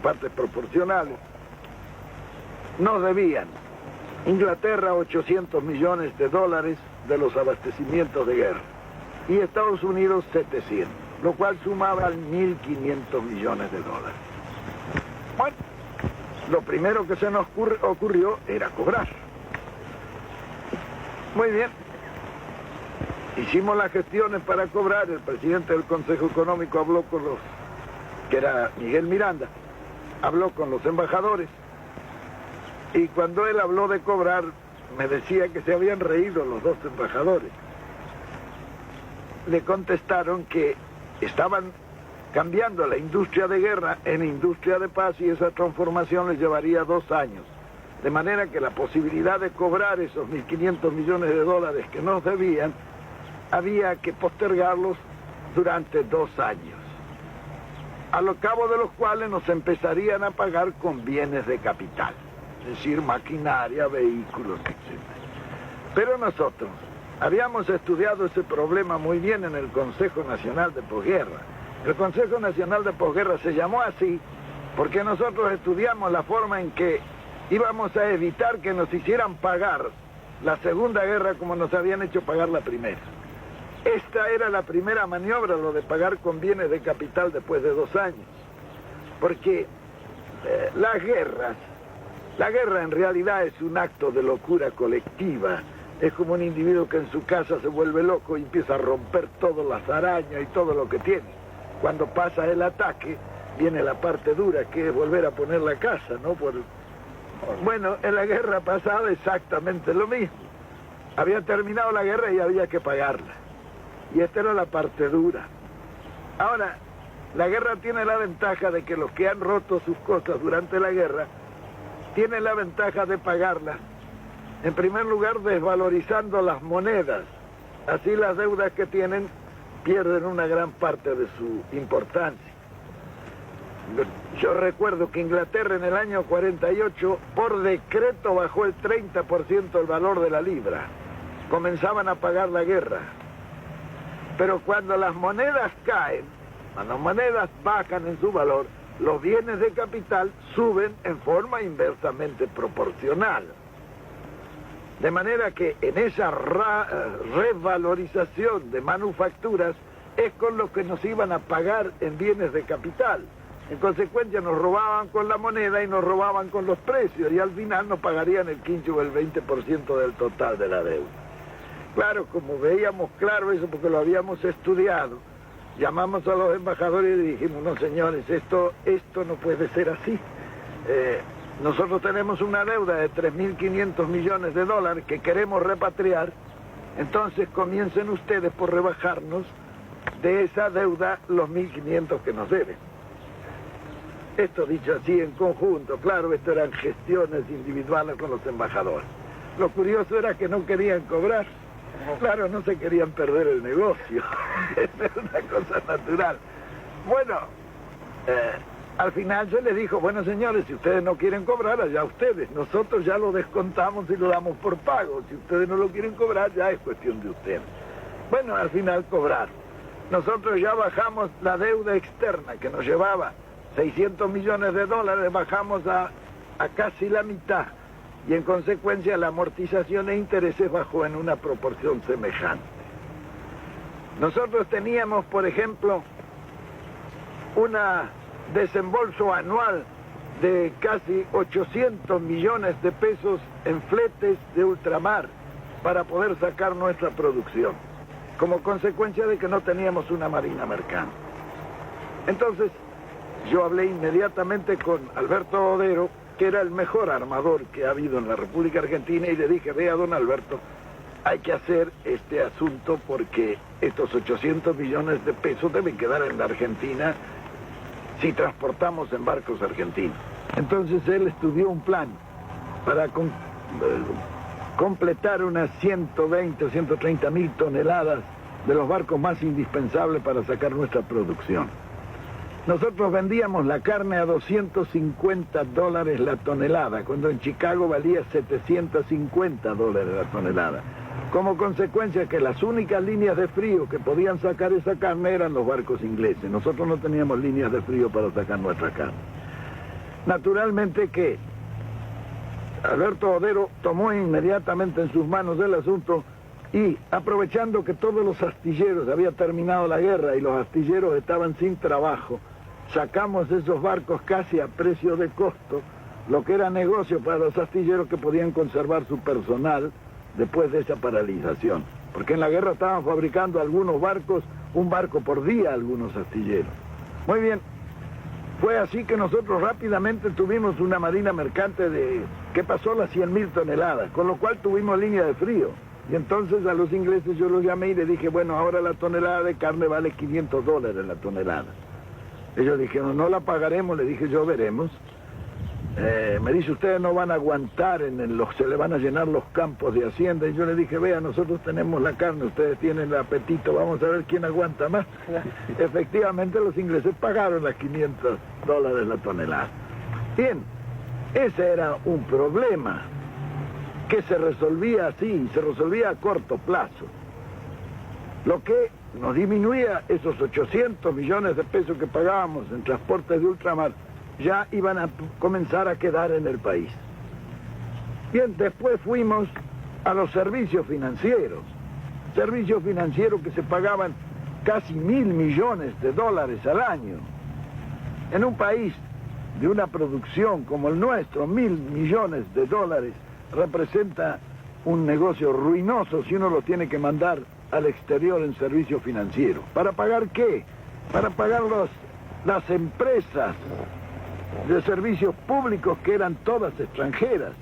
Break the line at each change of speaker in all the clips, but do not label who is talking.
partes proporcionales, nos debían Inglaterra 800 millones de dólares de los abastecimientos de guerra y Estados Unidos 700, lo cual sumaba 1.500 millones de dólares. Bueno, lo primero que se nos ocurrió era cobrar. Muy bien. Hicimos las gestiones para cobrar. El presidente del Consejo Económico habló con que era Miguel Miranda, habló con los embajadores, y cuando él habló de cobrar, me decía que se habían reído los dos embajadores. Le contestaron que estaban cambiando la industria de guerra en industria de paz y esa transformación les llevaría 2 años. De manera que la posibilidad de cobrar esos 1.500 millones de dólares que nos debían, había que postergarlos durante 2 años, a lo cabo de los cuales nos empezarían a pagar con bienes de capital, es decir, maquinaria, vehículos, etc. Pero nosotros habíamos estudiado ese problema muy bien en el Consejo Nacional de Posguerra. El Consejo Nacional de Posguerra se llamó así porque nosotros estudiamos la forma en que íbamos a evitar que nos hicieran pagar la Segunda Guerra como nos habían hecho pagar la Primera. Esta era la primera maniobra, lo de pagar con bienes de capital después de 2 años. Porque la guerra en realidad es un acto de locura colectiva. Es como un individuo que en su casa se vuelve loco y empieza a romper todas las arañas y todo lo que tiene. Cuando pasa el ataque, viene la parte dura, que es volver a poner la casa, ¿no? Bueno, en la guerra pasada exactamente lo mismo. Había terminado la guerra y había que pagarla. Y esta era la parte dura. Ahora, la guerra tiene la ventaja de que los que han roto sus cosas durante la guerra tienen la ventaja de pagarlas. En primer lugar, desvalorizando las monedas. Así las deudas que tienen pierden una gran parte de su importancia. Yo recuerdo que Inglaterra en el año 48, por decreto, bajó el 30% el valor de la libra. Comenzaban a pagar la guerra. Pero cuando las monedas caen, cuando las monedas bajan en su valor, los bienes de capital suben en forma inversamente proporcional. De manera que en esa revalorización de manufacturas es con lo que nos iban a pagar en bienes de capital. En consecuencia nos robaban con la moneda y nos robaban con los precios y al final nos pagarían el 15 o el 20% del total de la deuda. Claro, como veíamos claro eso porque lo habíamos estudiado, llamamos a los embajadores y dijimos, no señores, esto no puede ser así. Nosotros tenemos una deuda de 3.500 millones de dólares que queremos repatriar, entonces comiencen ustedes por rebajarnos de esa deuda los 1.500 que nos deben. Esto dicho así en conjunto, claro, esto eran gestiones individuales con los embajadores. Lo curioso era que no querían cobrar. Claro, no se querían perder el negocio. Es una cosa natural. Bueno, al final se les dijo, bueno señores, si ustedes no quieren cobrar, allá ustedes. Nosotros ya lo descontamos y lo damos por pago. Si ustedes no lo quieren cobrar, ya es cuestión de ustedes. Bueno, al final cobrar. Nosotros ya bajamos la deuda externa que nos llevaba 600 millones de dólares, bajamos a casi la mitad. Y en consecuencia la amortización e intereses bajó en una proporción semejante. Nosotros teníamos, por ejemplo, un desembolso anual de casi 800 millones de pesos en fletes de ultramar para poder sacar nuestra producción, como consecuencia de que no teníamos una marina mercante. Entonces, yo hablé inmediatamente con Alberto Odero, que era el mejor armador que ha habido en la República Argentina, y le dije, vea don Alberto, hay que hacer este asunto porque estos 800 millones de pesos deben quedar en la Argentina si transportamos en barcos argentinos. Entonces él estudió un plan para completar unas 120 o 130 mil toneladas de los barcos más indispensables para sacar nuestra producción. Nosotros vendíamos la carne a $250 la tonelada, cuando en Chicago valía $750 la tonelada. Como consecuencia que las únicas líneas de frío que podían sacar esa carne eran los barcos ingleses. Nosotros no teníamos líneas de frío para sacar nuestra carne. Naturalmente que Alberto Odero tomó inmediatamente en sus manos el asunto y, aprovechando que todos los astilleros, había terminado la guerra y los astilleros estaban sin trabajo, sacamos esos barcos casi a precio de costo, lo que era negocio para los astilleros que podían conservar su personal después de esa paralización. Porque en la guerra estaban fabricando algunos barcos, un barco por día algunos astilleros. Muy bien, fue así que nosotros rápidamente tuvimos una marina mercante que pasó las 100.000 toneladas, con lo cual tuvimos línea de frío. Y entonces a los ingleses yo los llamé y les dije, bueno, ahora la tonelada de carne vale $500 la tonelada. Ellos dijeron, no la pagaremos, le dije yo, veremos. Me dice, ustedes no van a aguantar, se le van a llenar los campos de hacienda. Y yo le dije, vea, nosotros tenemos la carne, ustedes tienen el apetito, vamos a ver quién aguanta más. Efectivamente, los ingleses pagaron las $500 la tonelada. Bien, ese era un problema que se resolvía así, se resolvía a corto plazo. Lo que nos disminuía esos 800 millones de pesos que pagábamos en transportes de ultramar, ya iban a comenzar a quedar en el país. Bien, después fuimos a los servicios financieros que se pagaban casi $1.000 millones al año. En un país de una producción como el nuestro, $1.000 millones representa un negocio ruinoso si uno lo tiene que mandar al exterior en servicio financiero. ¿Para pagar qué? Para pagar las empresas de servicios públicos que eran todas extranjeras,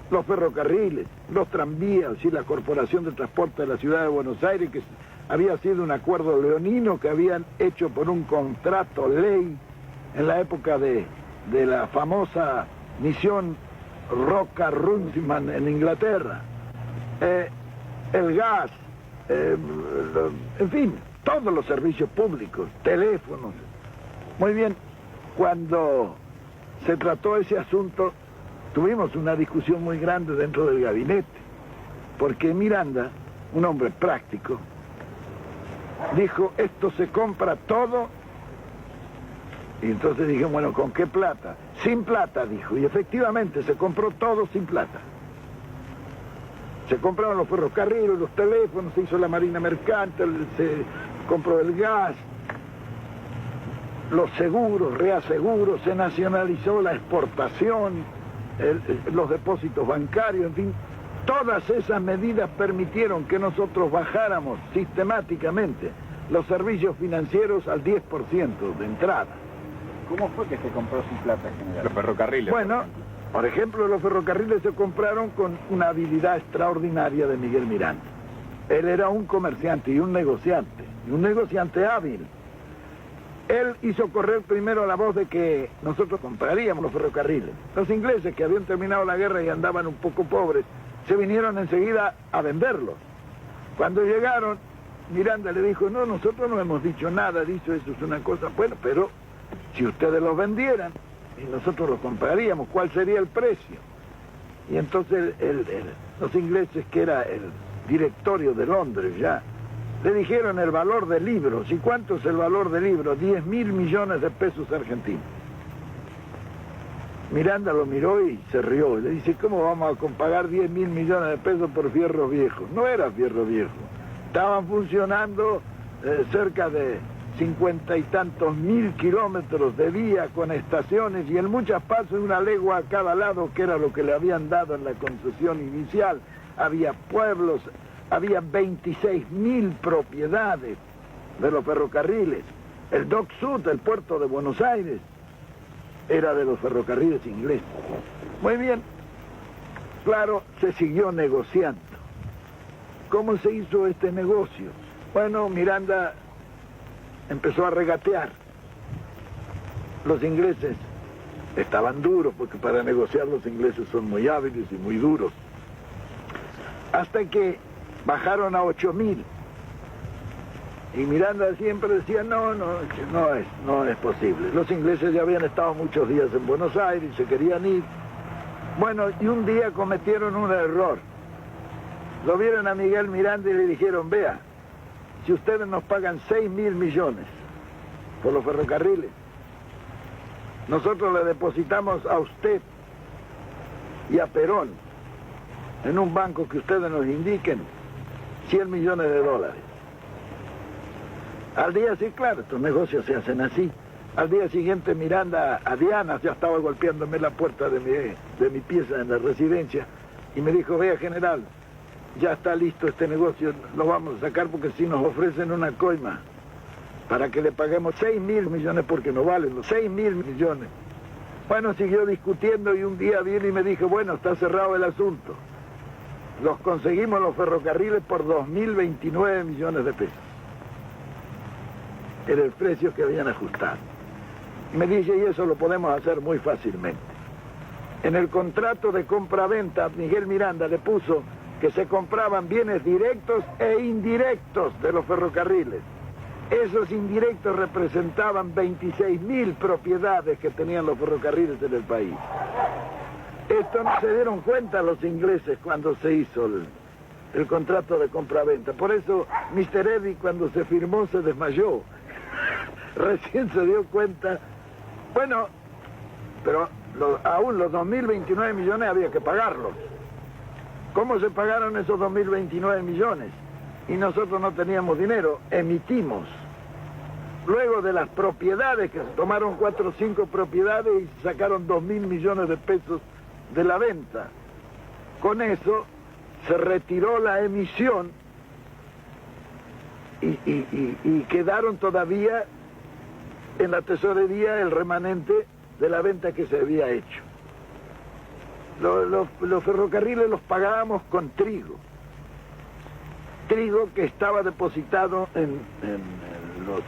los ferrocarriles, los tranvías y la Corporación de Transporte de la Ciudad de Buenos Aires, que había sido un acuerdo leonino que habían hecho por un contrato ley en la época de la famosa misión Roca-Runciman en Inglaterra, el gas, en fin, todos los servicios públicos, teléfonos. Muy bien, cuando se trató ese asunto, tuvimos una discusión muy grande dentro del gabinete, porque Miranda, un hombre práctico, dijo, esto se compra todo. Y entonces dije, bueno, ¿con qué plata? Sin plata, dijo, y efectivamente se compró todo sin plata. Se compraron los ferrocarriles, los teléfonos, se hizo la marina mercante, se compró el gas, los seguros, reaseguros, se nacionalizó la exportación, los depósitos bancarios, en fin. Todas esas medidas permitieron que nosotros bajáramos sistemáticamente los servicios financieros al 10% de entrada.
¿Cómo fue que se compró sin plata, general?
Los ferrocarriles.
Bueno, por ejemplo, los ferrocarriles se compraron con una habilidad extraordinaria de Miguel Miranda. Él era un comerciante y un negociante hábil. Él hizo correr primero la voz de que nosotros compraríamos los ferrocarriles. Los ingleses, que habían terminado la guerra y andaban un poco pobres, se vinieron enseguida a venderlos. Cuando llegaron, Miranda le dijo, no, nosotros no hemos dicho nada, dicho eso es una cosa, bueno, pero si ustedes los vendieran y nosotros los compraríamos, ¿cuál sería el precio? Y entonces los ingleses, que era el directorio de Londres ya, le dijeron el valor de libros. ¿Y cuánto es el valor de libros? 10.000 millones de pesos argentinos. Miranda lo miró y se rió. Le dice, ¿cómo vamos a pagar 10.000 millones de pesos por fierro viejo? No era fierro viejo. Estaban funcionando cerca de 50 y tantos mil kilómetros de vía con estaciones y en muchas partes una legua a cada lado, que era lo que le habían dado en la concesión inicial. Había pueblos, había 26.000 propiedades de los ferrocarriles. El Dock Sud, el puerto de Buenos Aires, era de los ferrocarriles ingleses. Muy bien, claro, se siguió negociando. ¿Cómo se hizo este negocio? Bueno, Miranda empezó a regatear. Los ingleses estaban duros, porque para negociar los ingleses son muy hábiles y muy duros. Hasta que bajaron a 8.000. Y Miranda siempre decía, no es posible. Los ingleses ya habían estado muchos días en Buenos Aires, se querían ir. Bueno, y un día cometieron un error. Lo vieron a Miguel Miranda y le dijeron, vea, si ustedes nos pagan 6.000 millones por los ferrocarriles, nosotros le depositamos a usted y a Perón, en un banco que ustedes nos indiquen, 100 millones de dólares. Al día sí, claro, estos negocios se hacen así. Al día siguiente Miranda a Diana ya estaba golpeándome la puerta de mi pieza en la residencia y me dijo, vea general, ya está listo este negocio, lo vamos a sacar porque si nos ofrecen una coima para que le paguemos 6.000 millones porque no valen los 6.000 millones. Bueno, siguió discutiendo y un día vino y me dijo, bueno, está cerrado el asunto. Los conseguimos los ferrocarriles por 2.029 millones de pesos. Era el precio que habían ajustado. Me dice, y eso lo podemos hacer muy fácilmente. En el contrato de compra-venta, Miguel Miranda le puso que se compraban bienes directos e indirectos de los ferrocarriles. Esos indirectos representaban 26.000 propiedades que tenían los ferrocarriles en el país. Esto no se dieron cuenta los ingleses cuando se hizo el contrato de compra-venta. Por eso Mr. Eddy cuando se firmó se desmayó. Recién se dio cuenta. Bueno, pero aún los 2.029 millones había que pagarlos. ¿Cómo se pagaron esos 2.029 millones? Y nosotros no teníamos dinero, emitimos. Luego de las propiedades, que se tomaron 4 o 5 propiedades y sacaron 2.000 millones de pesos de la venta. Con eso se retiró la emisión y quedaron todavía en la tesorería el remanente de la venta que se había hecho. Los ferrocarriles los pagábamos con trigo. Trigo que estaba depositado en los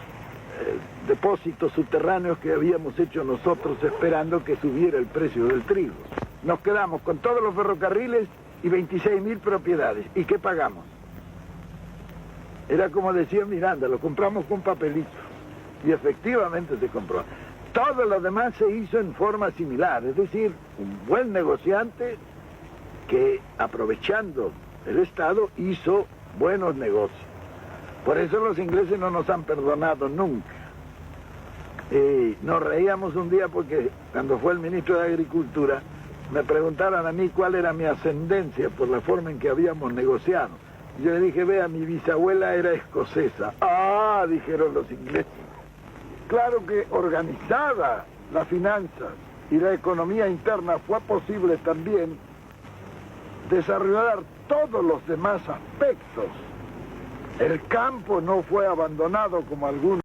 depósitos subterráneos que habíamos hecho nosotros esperando que subiera el precio del trigo. Nos quedamos con todos los ferrocarriles y 26.000 propiedades. ¿Y qué pagamos? Era como decía Miranda, lo compramos con papelito. Y efectivamente se compró. Todo lo demás se hizo en forma similar, es decir, un buen negociante que, aprovechando el Estado, hizo buenos negocios. Por eso los ingleses no nos han perdonado nunca. Nos reíamos un día porque cuando fue el ministro de Agricultura me preguntaron a mí cuál era mi ascendencia por la forma en que habíamos negociado. Y yo le dije, vea, mi bisabuela era escocesa. Ah, dijeron los ingleses. Claro que organizada la finanza y la economía interna fue posible también desarrollar todos los demás aspectos. El campo no fue abandonado como algunos